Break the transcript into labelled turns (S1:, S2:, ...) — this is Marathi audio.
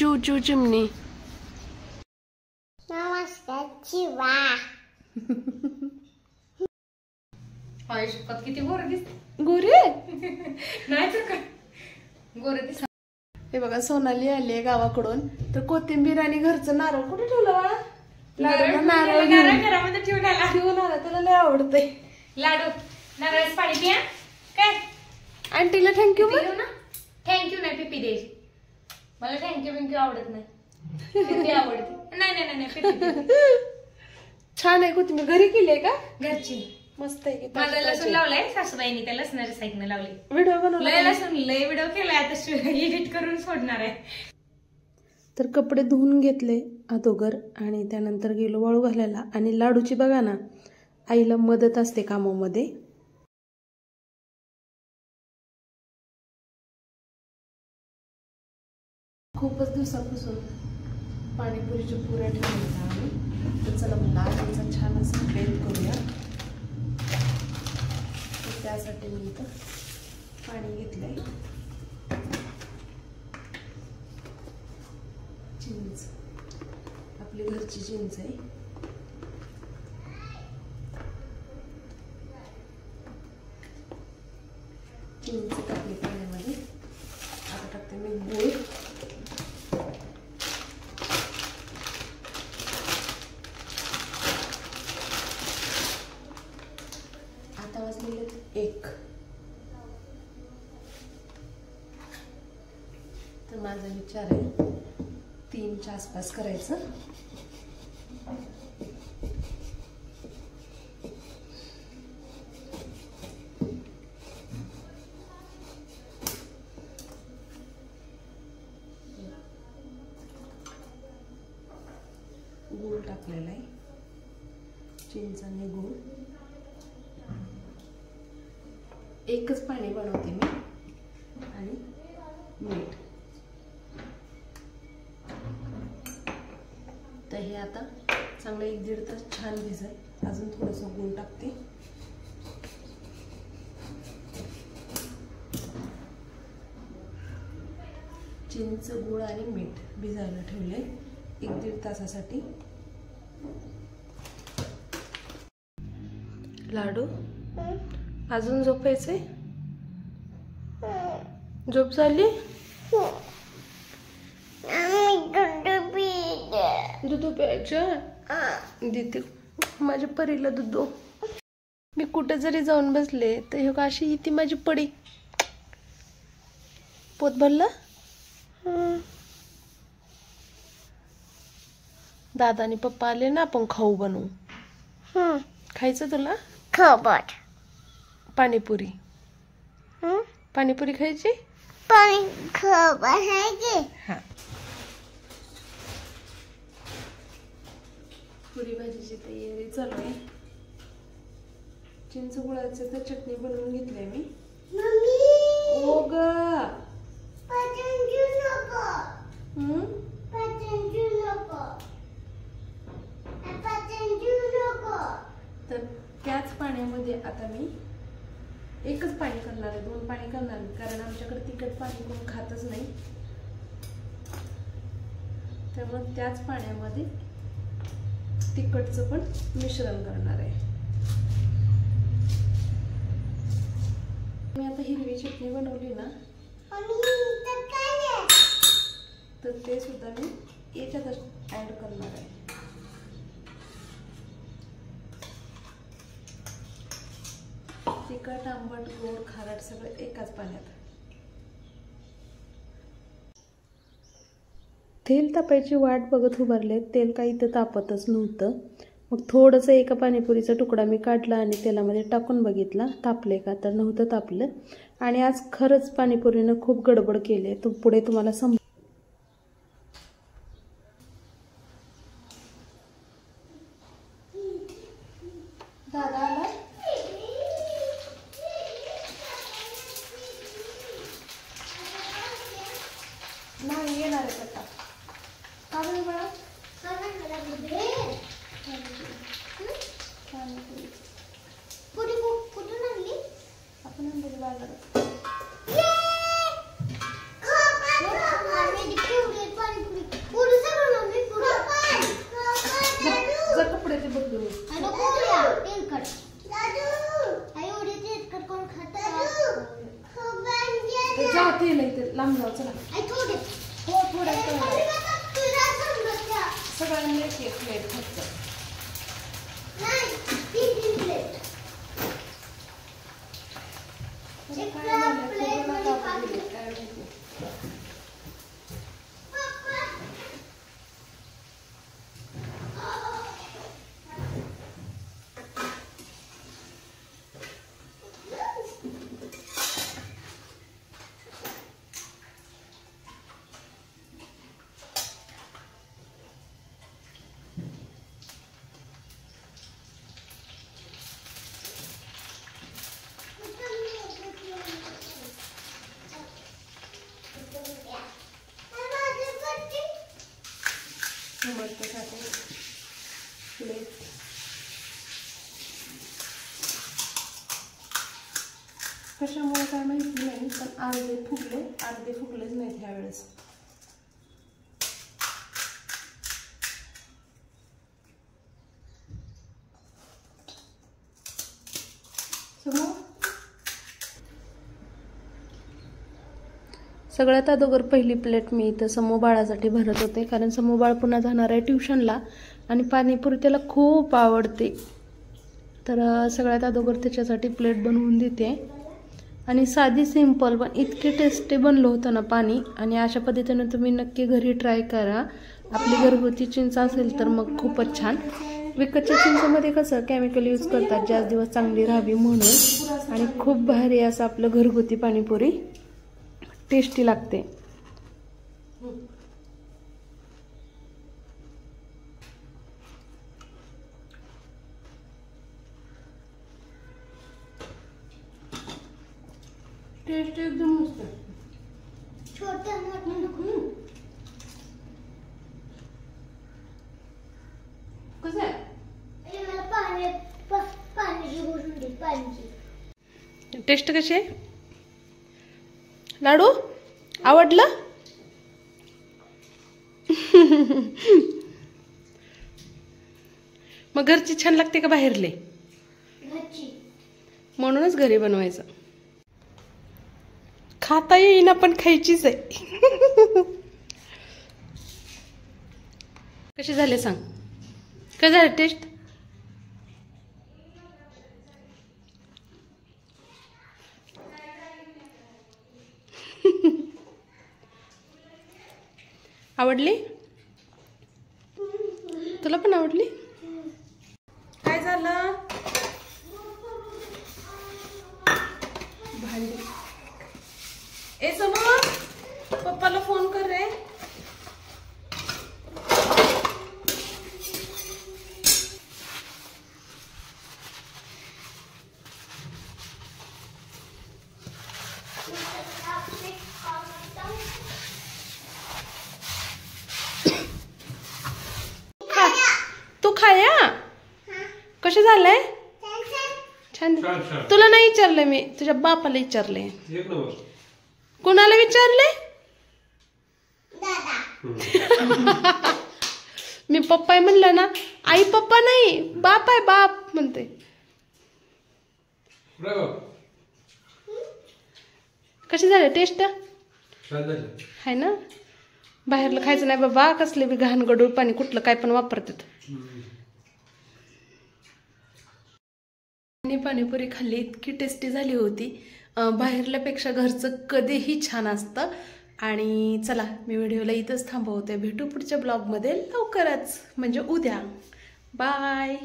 S1: चू चू चिमणी.
S2: नमस्कार शिवा.
S3: किती गोरे दिसते.
S1: गोरे
S3: नाही तर काय गोरे दिसत.
S1: हे बघा सोनाली आली आहे गावाकडून. तर कोथिंबीर आणि घरचं नारळ कुठे ठेवलं बाळा? नारळ
S3: घरामध्ये ठेवून आला.
S1: घेऊन आला, त्याला लय आवडतंय.
S3: लाडू नारळाचं पाणी पिया काय.
S1: आंटीला थँक्यू
S3: ना. थँक्यू नाही पिपी दे. मला थँक्यू बिंक्यू आवडत नाही. पिपी आवडते. नाही पिपी.
S1: छान आहे कोथिंबीर. घरी केली आहे का?
S3: घरची.
S1: मस्त आहे.
S3: माझा लसूण लावलाय सासूबाईंनी. त्या लसणाच्या साईडने लावली.
S1: व्हिडिओ बनवला.
S3: लय लसूण लय व्हिडिओ केलाय. आता एडिट करून सोडणार आहे.
S1: तर कपडे धुवून घेतले अगोदर आणि त्यानंतर गेलो वाळू घालायला. आणि लाडूची बघा ना, आईला मदत असते कामामध्ये. खूपच दिवसापासून पाणीपुरीच्या पुऱ्या ठेवल्या आम्ही. तर चला म्हणलं आईचा छान असं बेत करूया. त्यासाठी मी इथं पाणी घेतलंय. चिंच, आपली घरची चिंच आहे. चिंच टाकली पाण्यामध्ये. आता टाकते मी गूळ. आता वाजलेले 1. तर माझा विचार आहे 3च्या आसपास करायचं. गूळ टाकलेला आहे. चिंच आणि गूळ. एकच पाणी बनवते मी. आणि मीठ. तर हे आता चांगलं 1-1.5 तास छान भिजत. अजून थोडंसं गूळ टाकते. चिंच, गूळ आणि मीठ भिजायला ठेवले 1-1.5 तासासाठी. लाडू अजून झोपायचंय? झोप झाली? दूध प्यायचं देते माझ्या परीला दूध. मी कुठे जरी जाऊन बसले तर हे अशी येते माझी पडी. पोट भरलं? दादा आणि पप्पा आले ना, आपण खाऊ बनवू. खायचं तुला?
S2: खबर.
S1: पाणीपुरी. पाणीपुरी खायची?
S2: पाणी खबर आहे की.
S1: हा. पुरी भाजीची तयारी चालू आहे. चिंच गुळाचं तर चटणी बनवून घेतली मी. ओ ग तर त्याच पाण्यामध्ये आता मी एकच पाणी करणार आहे. 2 पाणी करणार आहे कारण आमच्याकडे तिखट पाणी कोण खातच नाही. त्यामुळे त्याच पाण्यामध्ये तिखटचं पण मिश्रण करणार आहे. मी आता हिरवी चटणी बनवली ना, तर ते सुद्धा मी याच्यातच ऍड करणार आहे. तिखट, आंबट, गोड, खारट सगळं एकाच पाण्यात. तेल तापायची वाट बघत उभारले. तेल काही इथं तापतच नव्हतं. मग थोडंसं एका पाणीपुरीचा तुकडा मी काढला आणि तेलामध्ये टाकून बघितला तापले का, तर नव्हतं तापलं. आणि आज खरंच पाणीपुरीनं खूप गडबड केली. तो पुढे तुम्हाला दादा आला? नाही येणार आहे पत्ता. का बरं बाळा?
S2: कुठून आणली?
S1: आपण आणलेली बाजारात. का तेल इथे लांब जाऊ चला. हो थोडं सगळ्यांनी एक प्लेट फक्त. कशामुळे काय माहिती नाही पण अर्धे फुगलेच नाहीत ह्या वेळेस. सगळ्यात अगोदर पहिली प्लेट मी इथं समू बाळासाठी भरत होते कारण समू बाळ पुन्हा जाणार आहे ट्युशनला आणि पाणीपुरी त्याला खूप आवडते. तर सगळ्यात अगोदर त्याच्यासाठी प्लेट बनवून देते आणि साधी सिंपल पण इतके टेस्टी बनलं होतं ना पाणी. आणि अशा पद्धतीने तुम्ही नक्की घरी ट्राय करा. आपली घरगुती चिंच असेल तर मग खूपच छान. विकतच्या चिंचेमध्ये कसं केमिकल यूज करतात जास्त दिवस चांगली राहावी म्हणून. आणि खूप भारी असं आपलं घरगुती पाणीपुरी टेस्टी लागते. टेस्ट एकदम मस्त.
S2: छोटे
S1: कसं आहे टेस्ट कशी आहे लाडू आवडलं. मग घरची छान लागते का बाहेरले. म्हणूनच घरी बनवायचं. खाता येईना पण खायचीच आहे. कशी झाले सांग. काय झालं टेस्ट. आवडली तुला पण आवडली. काय झालं भांडी. ए समोर पप्पाला फोन कर रे. तू खाया कसे झालंय. छान. तुला नाही विचारलंय मी तुझ्या बापाला विचारलंय. कोणाला विचारले. मी पप्पा म्हणलं ना. आई पप्पा नाही बाप आहे बाप म्हणते. कशी झाले टेस्ट आहे ना. बाहेरलं खायचं नाही बाबा. कसले बी घाण गडूळ पाणी कुठलं काय पण वापरतात. पाणीपुरी खाल्ली इतकी टेस्टी झाली होती. बाहेरल्यापेक्षा घरचं कधीही छान असतं. आणि चला मी व्हिडिओला इथंच थांबवते. भेटू पुढच्या ब्लॉगमध्ये लवकरच म्हणजे उद्या. बाय.